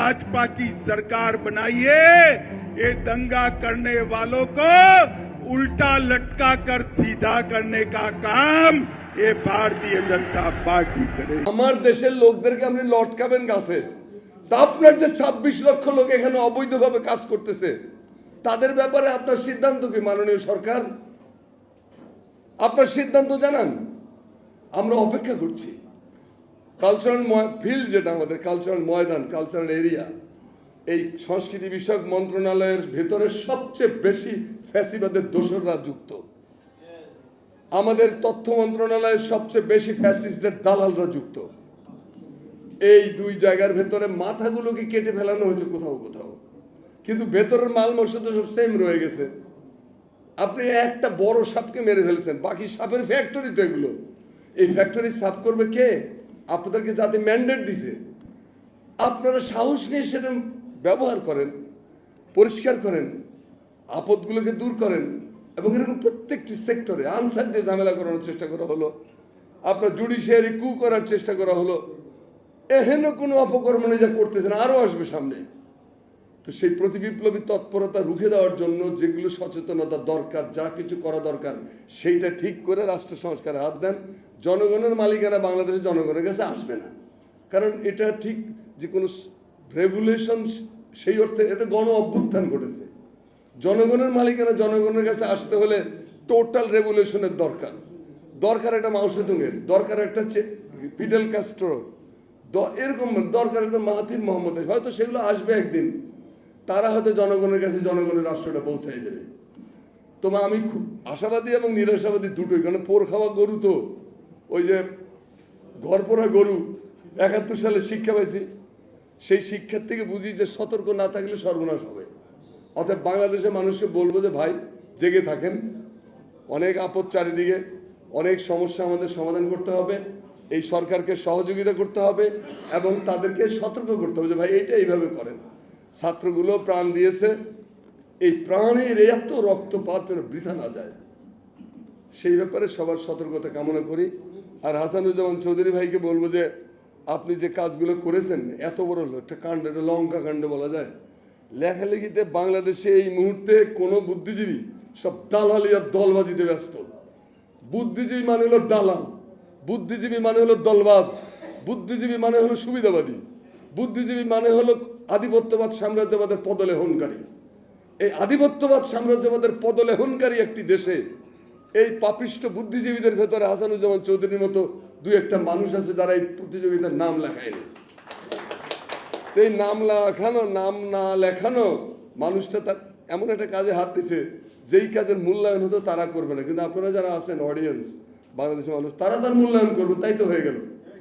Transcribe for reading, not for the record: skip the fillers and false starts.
भाजपा की सरकार बनाइए। ये दंगा करने वालों को उल्टा लटका कर सीधा करने का काम ये भारतीय जनता पार्टी करे। আমার দেশের লোকদেরকে আপনি লটকাবেন গাছে, তা আপনার যে 26 লক্ষ লোক এখানে অবৈধভাবে কাজ করতেছে তাদের ব্যাপারে আপনার সিদ্ধান্ত কি মাননীয় সরকার? আপনার সিদ্ধান্ত জানান, আমরা অপেক্ষা করছি। কালচারাল ফিল্ড যেটা আমাদের কালচারাল ময়দান, কালচারাল এরিয়া, এই সংস্কৃতি বিষয়ক মন্ত্রণালয়ের ভেতরে সবচেয়ে বেশি ফ্যাসিবাদের দোসররা যুক্ত। আমাদের তথ্য মন্ত্রণালয়ের সবচেয়ে বেশি ফ্যাসিস্টের দালালরা যুক্ত। এই দুই জায়গার ভেতরে মাথাগুলোকে কেটে ফেলানো হয়েছে কোথাও কোথাও, কিন্তু ভেতরের মাল মশলা তো সব সেম রয়ে গেছে। আপনি একটা বড় সাপকে মেরে ফেলেছেন, বাকি সাপের ফ্যাক্টরি তো এগুলো। এই ফ্যাক্টরি সাফ করবে কে? আপনাদেরকে যাতে ম্যান্ডেট দিছে, আপনারা সাহস নিয়ে সেটা ব্যবহার করেন, পরিষ্কার করেন, আপদগুলোকে দূর করেন। এবং এরকম প্রত্যেকটি সেক্টরে আনসার দিয়ে ঝামেলা করানোর চেষ্টা করা হলো, আপনার জুডিশিয়ারি কু করার চেষ্টা করা হলো। এহেন কোনো অপকর্ম যা করতেছেন আরও আসবে সামনে। তো সেই প্রতিবিপ্লবী তৎপরতা রুখে দেওয়ার জন্য যেগুলো সচেতনতা দরকার, যা কিছু করা দরকার, সেইটা ঠিক করে রাষ্ট্র সংস্কারে হাত দেন। জনগণের মালিকানা বাংলাদেশের জনগণের কাছে আসবে না, কারণ এটা ঠিক যে কোনো রেভুলেশন সেই অর্থে এটা গণ অভ্যুত্থান ঘটেছে। জনগণের মালিকানা জনগণের কাছে আসতে হলে টোটাল রেভুলেশনের দরকার। দরকার একটা মাও সেতুংয়ের, দরকার একটা ফিডেল ক্যাস্ট্রো, এরকম দরকার একটা মাহাথির মোহাম্মদের। হয়তো সেগুলো আসবে একদিন, তারা হয়তো জনগণের কাছে জনগণের রাষ্ট্রটা পৌঁছাই দেবে। তোমার আমি খুব আশাবাদী এবং নিরাশাবাদী দুটোই, কারণ পোর খাওয়া গরু তো ওই যে ঘর পোড়া গরু 71 সালে শিক্ষা পাইছি, সেই শিক্ষার থেকে বুঝি যে সতর্ক না থাকলে সর্বনাশ হবে। অর্থাৎ বাংলাদেশের মানুষকে বলবো যে ভাই জেগে থাকেন, অনেক আপদ চারিদিকে, অনেক সমস্যা আমাদের সমাধান করতে হবে, এই সরকারকে সহযোগিতা করতে হবে এবং তাদেরকে সতর্ক করতে হবে যে ভাই এইটা এইভাবে করেন। ছাত্রগুলো প্রাণ দিয়েছে, এই প্রাণের এত রক্তপাত যেন বৃথা না যায়, সেই ব্যাপারে সবার সতর্কতা কামনা করি। আর হাসানুজ্জামান চৌধুরী ভাইকে বলবো যে আপনি যে কাজগুলো করেছেন এত বড় একটা কাণ্ড, এটা লঙ্কা কাণ্ড বলা যায়। লেখালেখিতে বাংলাদেশে এই মুহূর্তে কোনো বুদ্ধিজীবী সব দালালি আর দলবাজিতে ব্যস্ত। বুদ্ধিজীবী মানে হলো দালাল, বুদ্ধিজীবী মানে হলো দলবাজ, বুদ্ধিজীবী মানে হলো সুবিধাবাদী, বুদ্ধিজীবী মানে হলো আধিপত্যবাদ সাম্রাজ্যবাদের পদলেহনকারী। এই আধিপত্যবাদ সাম্রাজ্যবাদের পদলেহনকারী একটি দেশে এই পাপিষ্ট বুদ্ধিজীবীদের ভেতরে হাসানুজ্জামান চৌধুরীর মতো দুই একটা মানুষ আছে যারা এই প্রতিযোগিতার নাম লেখায়নি। এই নাম লেখানো, নাম না লেখানো মানুষটা তার এমন একটা কাজে হাত দিছে যেই কাজের মূল্যায়ন হতো তারা করবে না, কিন্তু আপনারা যারা আছেন অডিয়েন্স, বাংলাদেশের মানুষ, তারা তার মূল্যায়ন করবে, তাই তো হয়ে গেল।